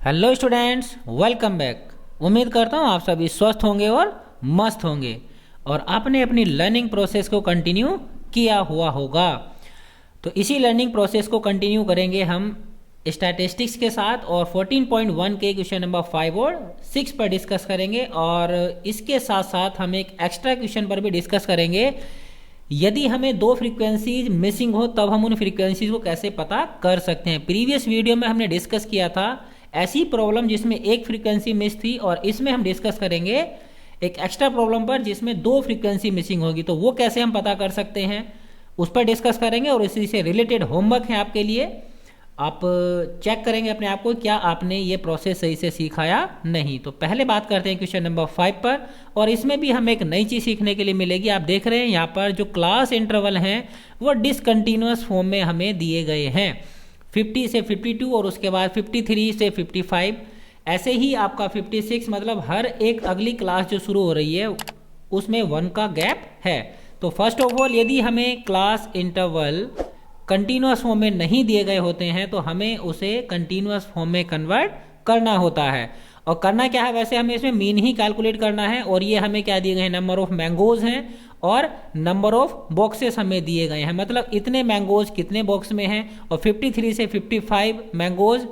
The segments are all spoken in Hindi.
Hello students, welcome back. उम्मीद करता हूँ आप सभी स्वस्थ होंगे और मस्त होंगे और आपने अपनी लर्निंग प्रोसेस को कंटिन्यू किया हुआ होगा। तो इसी लर्निंग प्रोसेस को कंटिन्यू करेंगे हम स्टैटिस्टिक्स के साथ और 14.1 के क्वेश्चन नंबर 5 और 6 पर डिस्कस करेंगे और इसके साथ साथ हम एक एक्स्ट्रा क्वेश्चन पर भी डिस्कस करेंगे। यदि हमें दो फ्रीक्वेंसीज मिसिंग हो तब हम उन फ्रीक्वेंसीज को कैसे पता कर सकते हैं। प्रीवियस वीडियो में हमने डिस्कस किया था ऐसी प्रॉब्लम जिसमें एक फ्रीक्वेंसी मिस थी और इसमें हम डिस्कस करेंगे एक एक्स्ट्रा प्रॉब्लम पर जिसमें दो फ्रीक्वेंसी मिसिंग होगी। तो वो कैसे हम पता कर सकते हैं उस पर डिस्कस करेंगे और इसी से रिलेटेड होमवर्क है आपके लिए। आप चेक करेंगे अपने आप को क्या आपने ये प्रोसेस सही से सीखा या नहीं। तो पहले बात करते हैं क्वेश्चन नंबर 5 पर और इसमें भी हमें एक नई चीज़ सीखने के लिए मिलेगी। आप देख रहे हैं यहाँ पर जो क्लास इंटरवल हैं वो डिसकंटिन्यूअस फॉर्म में हमें दिए गए हैं, 50 से 52 और उसके बाद 53 से 55। ऐसे ही आपका 56 मतलब हर एक अगली क्लास जो शुरू हो रही है उसमें 1 का गैप है। तो फर्स्ट ऑफ ऑल यदि हमें क्लास इंटरवल कंटिन्यूअस फॉर्म में नहीं दिए गए होते हैं तो हमें उसे कंटिन्यूअस फॉर्म में कन्वर्ट करना होता है। और करना क्या है, वैसे हमें इसमें मीन ही कैलकुलेट करना है और ये हमें क्या दिए गए हैं, नंबर ऑफ मैंगोज हैं और नंबर ऑफ बॉक्सेस हमें दिए गए हैं, मतलब इतने मैंगोज कितने बॉक्स में हैं और 53 से 55 मैंगोज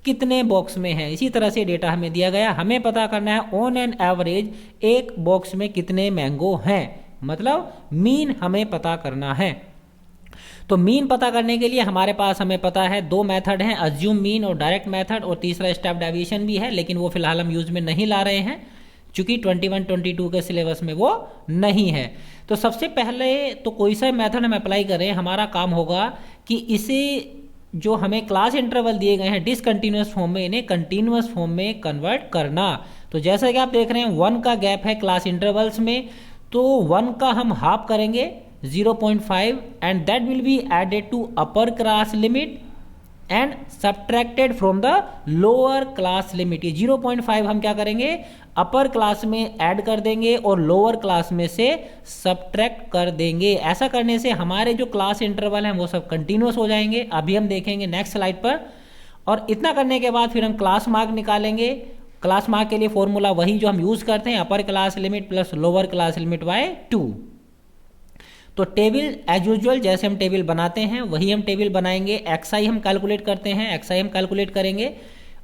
कितने बॉक्स में हैं। इसी तरह से डेटा हमें दिया गया, हमें पता करना है ऑन एन एवरेज एक बॉक्स में कितने मैंगो हैं, मतलब मीन हमें पता करना है। तो मीन पता करने के लिए हमारे पास हमें पता है दो मेथड हैं, अज्यूम मीन और डायरेक्ट मेथड, और तीसरा स्टेप डेविएशन भी है लेकिन वो फिलहाल हम यूज में नहीं ला रहे हैं क्योंकि 21-22 के सिलेबस में वो नहीं है। तो सबसे पहले तो कोई सा मेथड हम अप्लाई करें, हमारा काम होगा कि इसे जो हमें क्लास इंटरवल दिए गए हैं डिसकंटिन्यूअस फॉर्म में इन्हें कंटिन्यूअस फॉर्म में कन्वर्ट करना। तो जैसा कि आप देख रहे हैं 1 का गैप है क्लास इंटरवल्स में, तो 1 का हम हाफ करेंगे 0.5 and that will be added to upper class limit and subtracted from the lower class limit। ये 0.5 हम क्या करेंगे, अपर क्लास में ऐड कर देंगे और लोअर क्लास में से सब्ट्रैक्ट कर देंगे। ऐसा करने से हमारे जो क्लास इंटरवल हैं वो सब कंटिन्यूअस हो जाएंगे, अभी हम देखेंगे नेक्स्ट स्लाइड पर। और इतना करने के बाद फिर हम क्लास मार्क निकालेंगे। क्लास मार्क के लिए फॉर्मूला वही जो हम यूज करते हैं, upper class limit plus lower class limit by 2। तो टेबल एज यूजुअल जैसे हम टेबल बनाते हैं वही हम टेबल बनाएंगे। एक्सआई हम कैलकुलेट करते हैं, एक्सआई हम कैलकुलेट करेंगे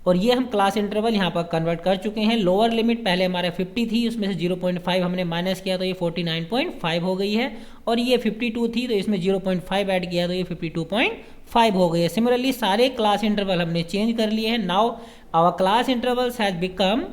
और ये हम क्लास इंटरवल यहाँ पर कन्वर्ट कर चुके हैं। लोअर लिमिट पहले हमारे 50 थी, उसमें से 0.5 हमने माइनस किया तो ये 49.5 हो गई है और ये 52 थी तो इसमें 0.5 ऐड किया तो ये 52.5 हो गई है। सिमिलरली सारे क्लास इंटरवल हमने चेंज कर लिए हैं। Now our class intervals has become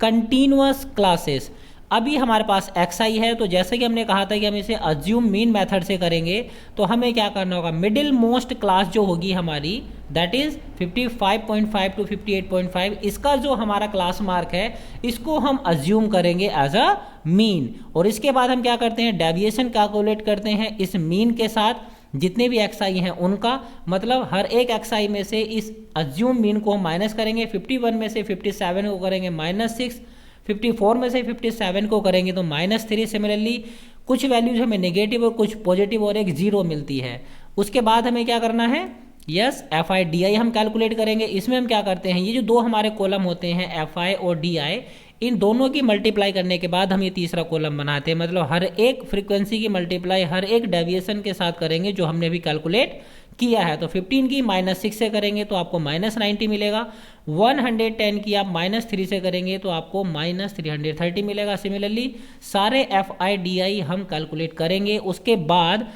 continuous classes. अभी हमारे पास xi है तो जैसे कि हमने कहा था कि हम इसे अज्यूम मीन मेथड से करेंगे तो हमें क्या करना होगा, मिडिल मोस्ट क्लास जो होगी हमारी दैट इज 55.5 टू 58.5, इसका जो हमारा क्लास मार्क है इसको हम अज्यूम करेंगे एज अ मीन। और इसके बाद हम क्या करते हैं, डेविएशन कैलकुलेट करते हैं इस मीन के साथ जितने भी xi हैं उनका, मतलब हर एक xi में से इस अज्यूम मीन को हम माइनस करेंगे। 51 में से 57 को करेंगे -6, 54 में से 57 को करेंगे तो -3। सिमिलरली कुछ वैल्यूज हमें नेगेटिव और कुछ पॉजिटिव और एक 0 मिलती है। उसके बाद हमें क्या करना है, FI/DI हम कैलकुलेट करेंगे। इसमें हम क्या करते हैं, ये जो दो हमारे कॉलम होते हैं FI और DI, इन दोनों की मल्टीप्लाई करने के बाद हम ये तीसरा कॉलम बनाते हैं, मतलब हर एक फ्रीक्वेंसी की मल्टीप्लाई हर एक डेविएशन के साथ करेंगे जो हमने भी कैलकुलेट किया है। तो 15 की -6 से करेंगे तो आपको -90 मिलेगा, 110 की आप -3 से करेंगे तो आपको -330 मिलेगा। सिमिलरली सारे FI/DI हम कैलकुलेट करेंगे। उसके बाद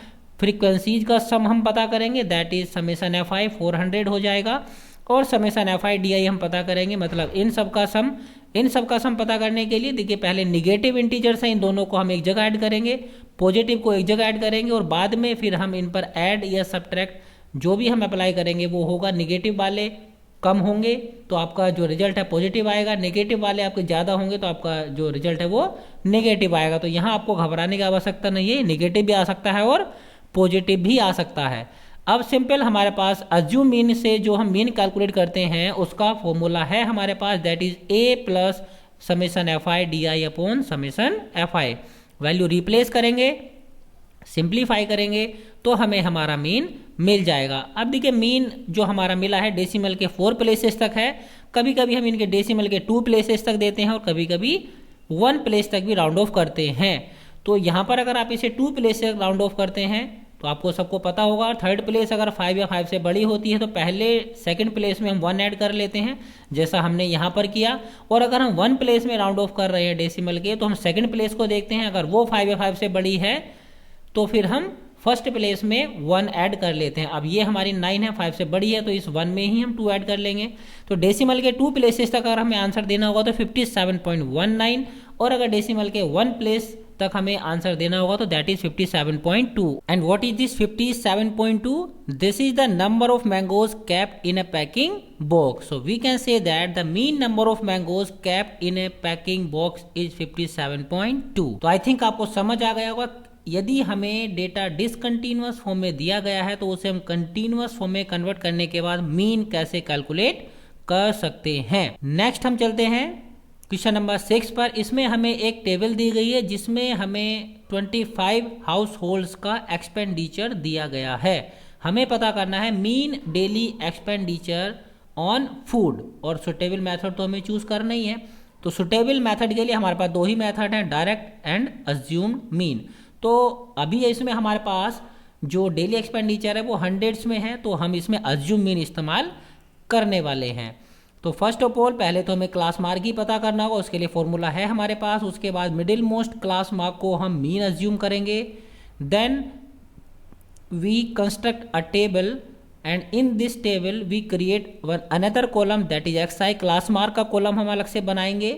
फ्रीक्वेंसीज का सम हम पता करेंगे, दैट इज समेशन FI 400 हो जाएगा और समेशन FI/DI हम पता करेंगे, मतलब इन सब का सम पता करने के लिए देखिए पहले निगेटिव इंटीजर्स हैं, इन दोनों को हम एक जगह ऐड करेंगे, पॉजिटिव को एक जगह ऐड करेंगे और बाद में फिर हम इन पर ऐड या सब्ट्रैक्ट जो भी हम अप्लाई करेंगे वो होगा, निगेटिव वाले कम होंगे तो आपका जो रिजल्ट है पॉजिटिव आएगा, नेगेटिव वाले आपके ज़्यादा होंगे तो आपका जो रिजल्ट है वो नेगेटिव आएगा। तो यहाँ आपको घबराने की आवश्यकता नहीं है, नेगेटिव भी आ सकता है और पॉजिटिव भी आ सकता है। अब सिंपल हमारे पास अज्यूम मीन से जो हम मीन कैलकुलेट करते हैं उसका फॉर्मूला है हमारे पास, that is A plus summation FI/DI upon summation FI। Value replace करेंगे, सिंप्लीफाई करेंगे तो हमें हमारा मीन मिल जाएगा। अब देखिए मीन जो हमारा मिला है डेसिमल के 4 प्लेसेस तक है। कभी कभी हम इनके डेसिमल के 2 प्लेसेस तक देते हैं और कभी कभी 1 प्लेस तक भी राउंड ऑफ करते हैं। तो यहाँ पर अगर आप इसे 2 प्लेस तक राउंड ऑफ करते हैं तो आपको सबको पता होगा, थर्ड प्लेस अगर 5 या 5 से बड़ी होती है तो पहले सेकंड प्लेस में हम 1 ऐड कर लेते हैं, जैसा हमने यहाँ पर किया। और अगर हम 1 प्लेस में राउंड ऑफ कर रहे हैं डेसिमल के, तो हम सेकंड प्लेस को देखते हैं, अगर वो 5 या 5 से बड़ी है तो फिर हम फर्स्ट प्लेस में 1 ऐड कर लेते हैं। अब ये हमारी 9 है, 5 से बड़ी है, तो इस 1 में ही हम 2 ऐड कर लेंगे। तो डेसिमल के 2 प्लेसेस तक अगर हमें आंसर देना होगा तो 57.19, और अगर डेसिमल के 1 प्लेस तक हमें आंसर देना होगा तो that is 57.2। And what is this 57.2? This is the number of mangoes kept in a packing box. So we can say that the mean number of mangoes kept in a packing box is 57.2। तो आई थिंक आपको समझ आ गया होगा। यदि हमें डेटा डिसकंटिन्यूअस फॉर्म में दिया गया है तो उसे हम कंटिन्यूअस फॉर्म में कन्वर्ट करने के बाद मीन कैसे कैलकुलेट कर सकते हैं। नेक्स्ट हम चलते हैं क्वेश्चन नंबर 6 पर। इसमें हमें एक टेबल दी गई है जिसमें हमें 25 हाउस होल्ड्स का एक्सपेंडिचर दिया गया है। हमें पता करना है mean daily expenditure on food, और सुटेबल मेथड तो हमें चूज करना ही है। तो सुटेबल मेथड के लिए हमारे पास 2 ही मेथड हैं, डायरेक्ट एंड अज्यूम्ड मीन। तो अभी इसमें हमारे पास जो डेली एक्सपेंडिचर है वो हंड्रेड्स में है, तो हम इसमें अज्यूम मीन इस्तेमाल करने वाले हैं। तो फर्स्ट ऑफ ऑल पहले तो हमें क्लास मार्क ही पता करना होगा, उसके लिए फॉर्मूला है हमारे पास। उसके बाद मिडिल मोस्ट क्लास मार्क को हम मीन अज्यूम करेंगे। Then we construct a table and in this table we create another column that is x i, class mark का कॉलम हम अलग से बनाएंगे।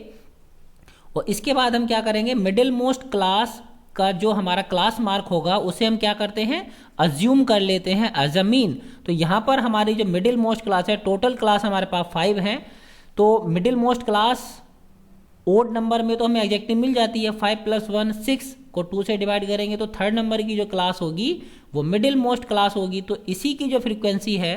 और इसके बाद हम क्या करेंगे, मिडिल मोस्ट क्लास का जो हमारा क्लास मार्क होगा उसे हम क्या करते हैं, अज्यूम कर लेते हैं एज अ मीन। तो यहाँ पर हमारी जो मिडिल मोस्ट क्लास है, टोटल क्लास हमारे पास 5 हैं, तो middle most class odd number में तो हमें एग्जैक्टली मिल जाती है। 5 + 1 6 को 2 से डिवाइड करेंगे तो थर्ड नंबर की जो क्लास होगी वो मिडिल मोस्ट क्लास होगी। तो इसी की जो फ्रीक्वेंसी है,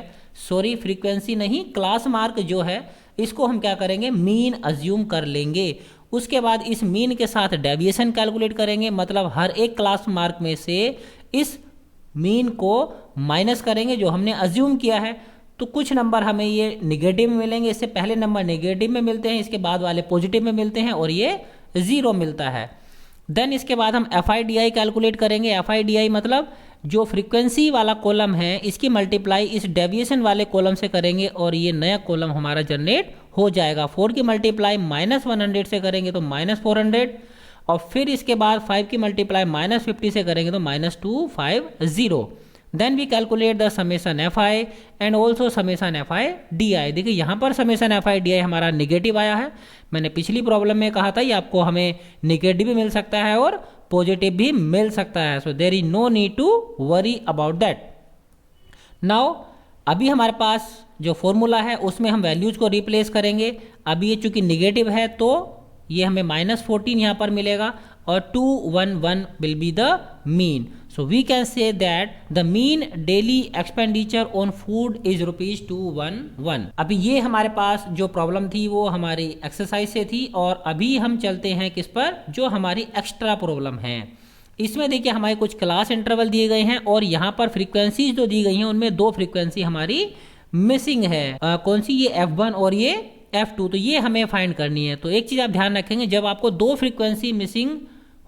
सॉरी फ्रीक्वेंसी नहीं, क्लास मार्क जो है, इसको हम क्या करेंगे, मीन अज्यूम कर लेंगे। उसके बाद इस मीन के साथ डेविएशन कैलकुलेट करेंगे, मतलब हर एक क्लास मार्क में से इस मीन को माइनस करेंगे जो हमने अज्यूम किया है। तो कुछ नंबर हमें ये निगेटिव में मिलेंगे, इससे पहले नंबर नेगेटिव में मिलते हैं, इसके बाद वाले पॉजिटिव में मिलते हैं और ये 0 मिलता है। देन इसके बाद हम FIDI कैलकुलेट करेंगे। FIDI मतलब जो फ्रीक्वेंसी वाला कॉलम है इसकी मल्टीप्लाई इस डेविएशन वाले कॉलम से करेंगे और ये नया कॉलम हमारा जनरेट हो जाएगा। 4 की मल्टीप्लाई -100 से करेंगे तो -400, और फिर इसके बाद 5 की मल्टीप्लाई -50 से करेंगे तो -250। Then we calculate the summation FI and also summation FIDI। देखिए यहाँ पर समेशन FIDI हमारा निगेटिव आया है। मैंने पिछली प्रॉब्लम में कहा था ये आपको हमें निगेटिव भी मिल सकता है और पॉजिटिव भी मिल सकता है। So there is no need to worry about that. Now अभी हमारे पास जो फॉर्मूला है उसमें हम वैल्यूज को रिप्लेस करेंगे। अभी ये चूंकि निगेटिव है तो ये हमें -14 यहाँ पर मिलेगा और 211 will be the mean. So we can say that the mean daily expenditure on food is ₹211। अभी ये हमारे पास जो प्रॉब्लम थी वो हमारी एक्सरसाइज से थी, और अभी हम चलते हैं किस पर, जो हमारी एक्स्ट्रा प्रॉब्लम है। इसमें देखिए हमारे कुछ क्लास इंटरवल दिए गए हैं और यहाँ पर फ्रीक्वेंसीज जो दी गई हैं उनमें 2 फ्रीक्वेंसी हमारी मिसिंग है। कौन सी, ये F1 और ये F2। तो ये हमें फाइंड करनी है। तो एक चीज़ आप ध्यान रखेंगे, जब आपको 2 फ्रीक्वेंसी मिसिंग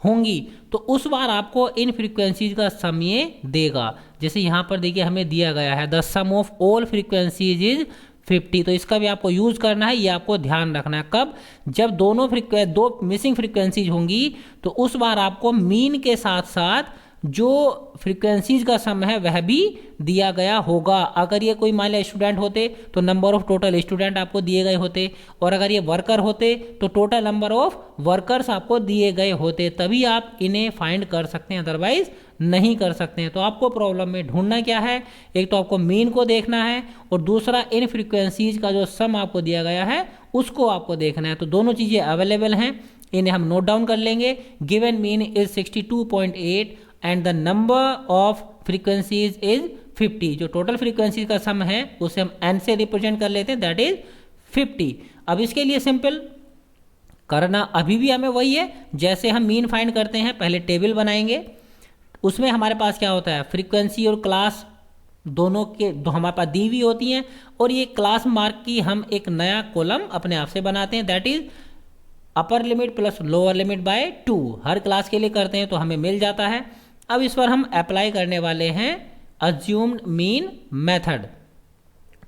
होंगी तो उस बार आपको इन फ्रीक्वेंसीज का सम ये देगा। जैसे यहाँ पर देखिए हमें दिया गया है the sum of all frequencies is 50। तो इसका भी आपको यूज करना है, ये आपको ध्यान रखना है। कब, जब दो मिसिंग फ्रीक्वेंसीज होंगी तो उस बार आपको मीन के साथ साथ जो फ्रीक्वेंसीज का सम है वह भी दिया गया होगा। अगर ये कोई मान लिया स्टूडेंट होते तो नंबर ऑफ टोटल स्टूडेंट आपको दिए गए होते, और अगर ये वर्कर होते तो टोटल नंबर ऑफ वर्कर्स आपको दिए गए होते, तभी आप इन्हें फाइंड कर सकते हैं, अदरवाइज नहीं कर सकते हैं। तो आपको प्रॉब्लम में ढूंढना क्या है, एक तो आपको मीन को देखना है और दूसरा इन फ्रीक्वेंसीज का जो सम आपको दिया गया है उसको आपको देखना है। तो दोनों चीज़ें अवेलेबल हैं, इन्हें हम नोट डाउन कर लेंगे। Given mean is 62.8 and the number of frequencies is 50। जो टोटल फ्रीक्वेंसीज का सम है उसे हम n से रिप्रेजेंट कर लेते हैं, दैट इज 50। अब इसके लिए सिंपल करना अभी भी हमें वही है, जैसे हम मीन फाइंड करते हैं, पहले टेबल बनाएंगे, उसमें हमारे पास क्या होता है, फ्रीक्वेंसी और क्लास दोनों के हमारे पास दी हुई होती हैं, और ये क्लास मार्क की हम एक नया कॉलम अपने आप से बनाते हैं, that is upper limit plus lower limit by 2। हर क्लास के लिए करते हैं तो हमें मिल जाता है। अब इस पर हम अप्लाई करने वाले हैं अज्यूम्ड मीन मेथड।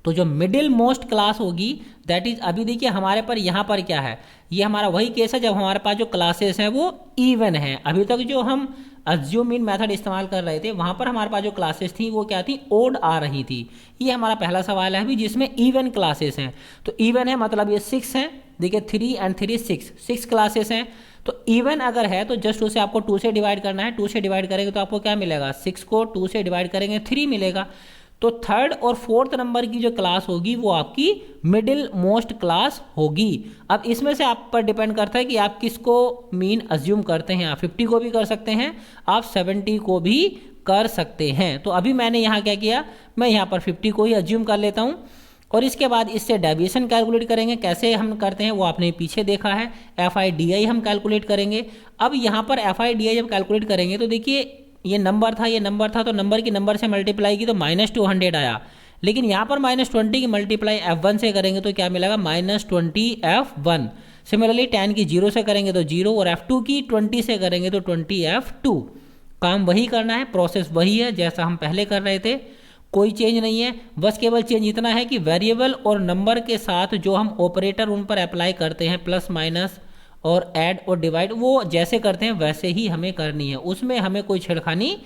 तो जो मिडिल मोस्ट क्लास होगी दैट इज, अभी देखिए हमारे पर यहाँ पर क्या है, ये हमारा वही केस है जब हमारे पास जो क्लासेस हैं वो इवन हैं। अभी तक जो हम अज्यूम मीन मेथड इस्तेमाल कर रहे थे वहाँ पर हमारे पास जो क्लासेस थी वो क्या थी, ओड आ रही थी। ये हमारा पहला सवाल है अभी जिसमें इवन क्लासेस हैं। तो इवन है मतलब ये 6 हैं, देखिए 3 and 3 6 क्लासेस हैं। तो इवन अगर है तो जस्ट उसे आपको 2 से डिवाइड करना है। 2 से डिवाइड करेंगे तो आपको क्या मिलेगा, 6 को 2 से डिवाइड करेंगे 3 मिलेगा। तो थर्ड और फोर्थ नंबर की जो क्लास होगी वो आपकी मिडिल मोस्ट क्लास होगी। अब इसमें से आप पर डिपेंड करता है कि आप किसको मीन अज्यूम करते हैं। आप 50 को भी कर सकते हैं, आप 70 को भी कर सकते हैं। तो अभी मैंने यहाँ क्या किया, मैं यहाँ पर 50 को ही अज्यूम कर लेता हूँ, और इसके बाद इससे डेविएशन कैलकुलेट करेंगे। कैसे हम करते हैं वो आपने पीछे देखा है, FIDI हम कैलकुलेट करेंगे। अब यहाँ पर FIDI जब कैलकुलेट करेंगे तो देखिए ये नंबर था तो नंबर की नंबर से मल्टीप्लाई की तो -200 आया, लेकिन यहाँ पर -20 की मल्टीप्लाई F1 से करेंगे तो क्या मिलेगा, -20 F1। सिमिलरली 10 की 0 से करेंगे तो 0, और F2 की 20 से करेंगे तो 20 F2। काम वही करना है, प्रोसेस वही है जैसा हम पहले कर रहे थे, कोई चेंज नहीं है। बस केवल चेंज इतना है कि वेरिएबल और नंबर के साथ जो हम ऑपरेटर उन पर अप्लाई करते हैं, प्लस माइनस और ऐड और डिवाइड, वो जैसे करते हैं वैसे ही हमें करनी है, उसमें हमें कोई छेड़खानी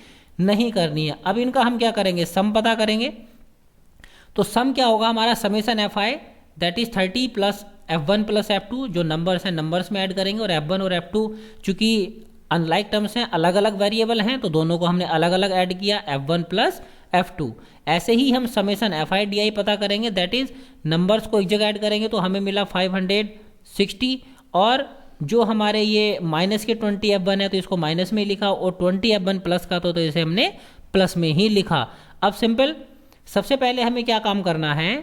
नहीं करनी है। अब इनका हम क्या करेंगे, सम पता करेंगे। तो सम क्या होगा हमारा, summation FI that is 30 plus F1 plus F2, जो नंबर्स हैं नंबर्स में ऐड करेंगे, और F1 और F2 चूंकि अनलाइक टर्म्स हैं, अलग अलग वेरिएबल हैं, तो दोनों को हमने अलग अलग ऐड किया, F1 प्लस F2। ऐसे ही हम समेशन FIDI पता करेंगे, दैट इज नंबर्स को एक जगह ऐड करेंगे तो हमें मिला 560, और जो हमारे ये माइनस के 20 F1 है तो इसको माइनस में लिखा, और 20 F1 प्लस का तो इसे हमने प्लस में ही लिखा। अब सिंपल, सबसे पहले हमें क्या काम करना है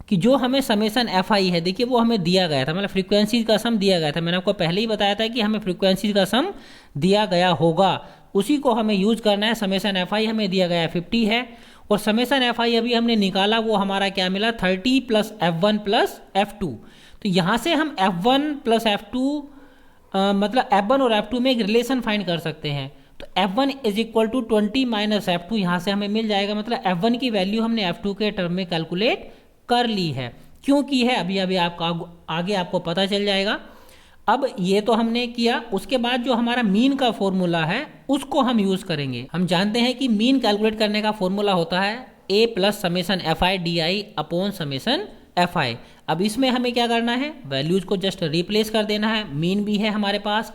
कि जो हमें समेशन FI है, देखिए वो हमें दिया गया था, मतलब फ्रीक्वेंसी का सम दिया गया था। मैंने आपको पहले ही बताया था कि हमें फ्रीक्वेंसी का सम दिया गया होगा, उसी को हमें यूज करना है। समेशन FI हमें दिया गया 50 है, और समेशन FI अभी हमने निकाला, वो हमारा क्या मिला, 30 प्लस F1 प्लस F2। तो यहाँ से हम F1 प्लस F2 मतलब F1 और F2 में एक रिलेशन फाइंड कर सकते हैं। तो F1 is equal to 20 minus F2 यहाँ से हमें मिल जाएगा, मतलब F1 की वैल्यू हमने F2 के टर्म में कैलकुलेट कर ली है। क्यों की है अभी अभी आपको आगे आपको पता चल जाएगा। अब ये तो हमने किया, उसके बाद जो हमारा मीन का फॉर्मूला है उसको हम यूज करेंगे। हम जानते हैं कि मीन कैलकुलेट करने का फॉर्मूला होता है A plus summation FIDI upon summation FI। अब इसमें हमें क्या करना है, वैल्यूज को जस्ट रिप्लेस कर देना है। मीन भी है हमारे पास,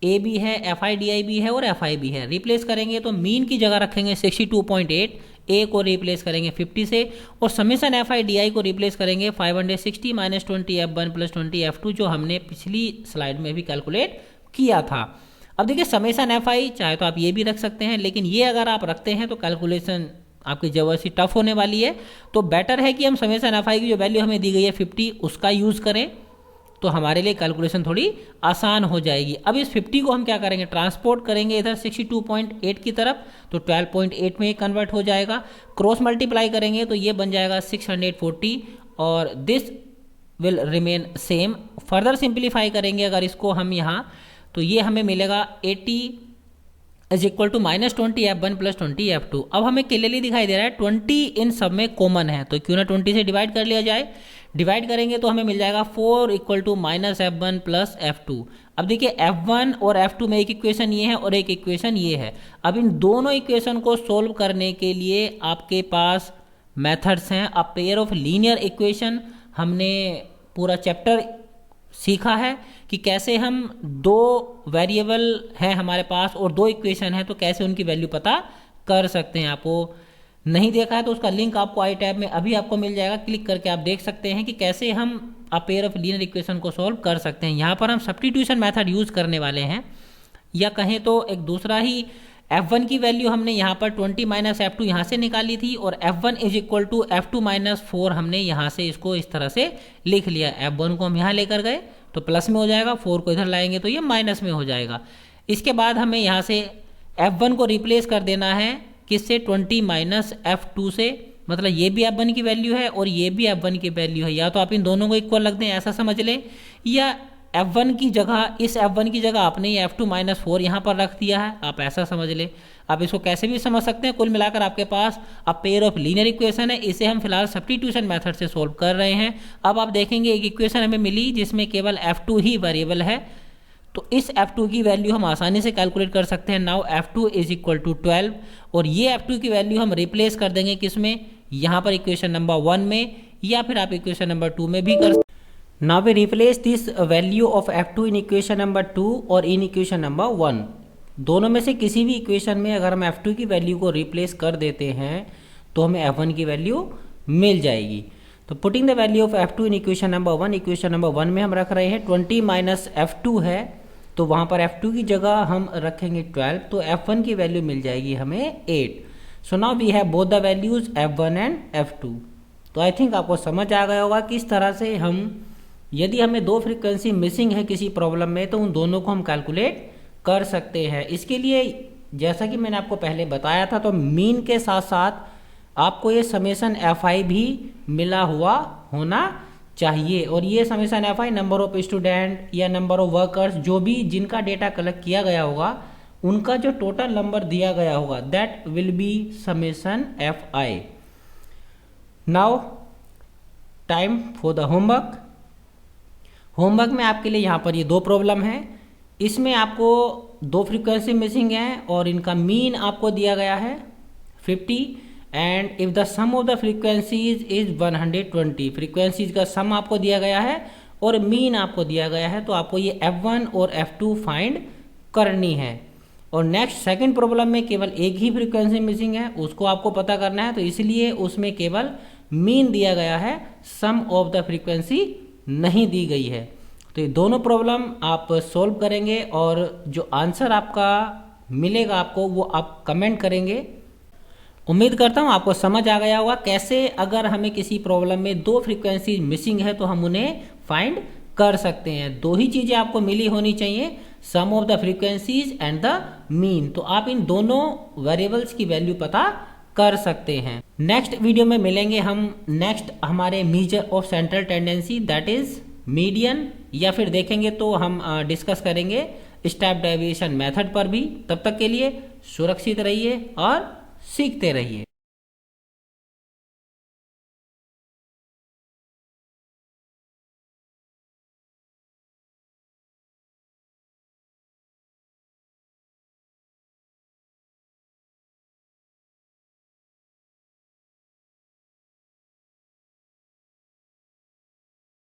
A भी है, FIDI भी है और FI भी है। रिप्लेस करेंगे तो मीन की जगह रखेंगे 62.8, A को रिप्लेस करेंगे 50 से, और समेशन FIDI को रिप्लेस करेंगे 560 माइनस 20 F1 प्लस 20 F2, जो हमने पिछली स्लाइड में भी कैलकुलेट किया था। अब देखिए समेशन FI चाहे तो आप ये भी रख सकते हैं, लेकिन ये अगर आप रखते हैं तो कैलकुलेशन आपकी जबर सी टफ होने वाली है। तो बेटर है कि हम समेशन FI की जो वैल्यू हमें दी गई है 50 उसका यूज़ करें, तो हमारे लिए कैलकुलेशन थोड़ी आसान हो जाएगी। अब इस 50 को हम क्या करेंगे, ट्रांसपोर्ट करेंगे इधर 62.8 की तरफ, तो 12.8 में कन्वर्ट हो जाएगा। क्रॉस मल्टीप्लाई करेंगे तो ये बन जाएगा 640, और this will remain same. Further simplify करेंगे अगर इसको हम यहाँ, तो ये हमें मिलेगा 80 is equal to -20 F1 plus 20 F2। अब हमें क्लियरली दिखाई दे रहा है 20 इन सब में कॉमन है, तो क्यों ना 20 से डिवाइड कर लिया जाए। डिवाइड करेंगे तो हमें मिल जाएगा 4 equal to -F1 plus F2। अब देखिए F1 और F2 में एक इक्वेशन ये है और एक इक्वेशन ये है। अब इन दोनों इक्वेशन को सोल्व करने के लिए आपके पास मेथड्स हैं। A pair of linear equation, हमने पूरा चैप्टर सीखा है कि कैसे हम दो वेरिएबल हैं हमारे पास और दो इक्वेशन है, तो कैसे उनकी वैल्यू पता कर सकते हैं। आपको नहीं देखा है तो उसका लिंक आपको आई टैब में अभी आपको मिल जाएगा, क्लिक करके आप देख सकते हैं कि कैसे हम a pair of linear equation को सॉल्व कर सकते हैं। यहाँ पर हम सब्स्टिट्यूशन मेथड यूज करने वाले हैं, या कहें तो एक दूसरा ही F1 की वैल्यू हमने यहाँ पर 20 माइनस F2 यहाँ से निकाली थी, और F1 is equal to F2 minus 4 हमने यहाँ से इसको इस तरह से लिख लिया। F1 को हम यहाँ लेकर गए तो प्लस में हो जाएगा, 4 को इधर लाएंगे तो ये माइनस में हो जाएगा। इसके बाद हमें यहाँ से F1 को रिप्लेस कर देना है किससे, 20 माइनस F2 से, मतलब ये भी F1 की वैल्यू है और ये भी F1 की वैल्यू है। या तो आप इन दोनों को इक्वल रख दें, ऐसा समझ लें, या F1 की जगह, इस F1 की जगह आपने ये F2 माइनस 4 यहाँ पर रख दिया है, आप ऐसा समझ लें। आप इसको कैसे भी समझ सकते हैं। कुल मिलाकर आपके पास अब पेयर ऑफ लीनियर इक्वेशन है, इसे हम फिलहाल सब्स्टिट्यूशन मेथड से सोल्व कर रहे हैं। अब आप देखेंगे एक इक्वेशन हमें मिली जिसमें केवल F2 ही वेरिएबल है, तो इस F2 की वैल्यू हम आसानी से कैलकुलेट कर सकते हैं। Now F2 is equal to 12 और ये F2 की वैल्यू हम रिप्लेस कर देंगे किसमें, यहाँ पर इक्वेशन नंबर 1 में, या फिर आप इक्वेशन नंबर 2 में भी कर सकते हैं। Now we replace this value of F2 in equation number 2 और इन इक्वेशन नंबर 1। दोनों में से किसी भी इक्वेशन में अगर हम F2 की वैल्यू को रिप्लेस कर देते हैं तो हमें F1 की वैल्यू मिल जाएगी। तो putting the value of F2 in equation number 1, equation number 1 में हम रख रहे हैं 20 माइनस F2 है, तो वहाँ पर F2 की जगह हम रखेंगे 12, तो F1 की वैल्यू मिल जाएगी हमें 8। So now we have both the values F1 and F2। तो आई थिंक आपको समझ आ गया होगा किस तरह से हम, यदि हमें दो फ्रीक्वेंसी मिसिंग है किसी प्रॉब्लम में, तो उन दोनों को हम कैलकुलेट कर सकते हैं। इसके लिए जैसा कि मैंने आपको पहले बताया था, तो मीन के साथ साथ आपको ये समेशन Fi भी मिला हुआ होना चाहिए, और ये summation Fi number of student या नंबर ऑफ वर्कर्स, जो भी जिनका डेटा कलेक्ट किया गया होगा, उनका जो टोटल नंबर दिया गया होगा, that will be summation Fi। Now time for the homework. Homework में आपके लिए यहाँ पर ये दो प्रॉब्लम है, इसमें आपको दो फ्रीक्वेंसी मिसिंग है और इनका मीन आपको दिया गया है 50, and if the sum of the frequencies is 120। Frequencies का सम आपको दिया गया है और मीन आपको दिया गया है, तो आपको ये F1 और F2 फाइंड करनी है। और नेक्स्ट सेकंड प्रॉब्लम में केवल एक ही फ्रीक्वेंसी मिसिंग है, उसको आपको पता करना है, तो इसलिए उसमें केवल मीन दिया गया है, सम ऑफ द फ्रीक्वेंसी नहीं दी गई है। तो ये दोनों प्रॉब्लम आप सॉल्व करेंगे और जो आंसर आपका मिलेगा आपको, वो आप कमेंट करेंगे। उम्मीद करता हूँ आपको समझ आ गया होगा कैसे अगर हमें किसी प्रॉब्लम में दो फ्रीक्वेंसी मिसिंग है तो हम उन्हें फाइंड कर सकते हैं। दो ही चीज़ें आपको मिली होनी चाहिए, sum of the frequencies and the mean, तो आप इन दोनों वेरिएबल्स की वैल्यू पता कर सकते हैं। नेक्स्ट वीडियो में मिलेंगे हम नेक्स्ट हमारे measure of central tendency, that is median, या फिर देखेंगे तो हम डिस्कस करेंगे स्टेप डेविएशन मेथड पर भी। तब तक के लिए सुरक्षित रहिए और सीखते रहिए।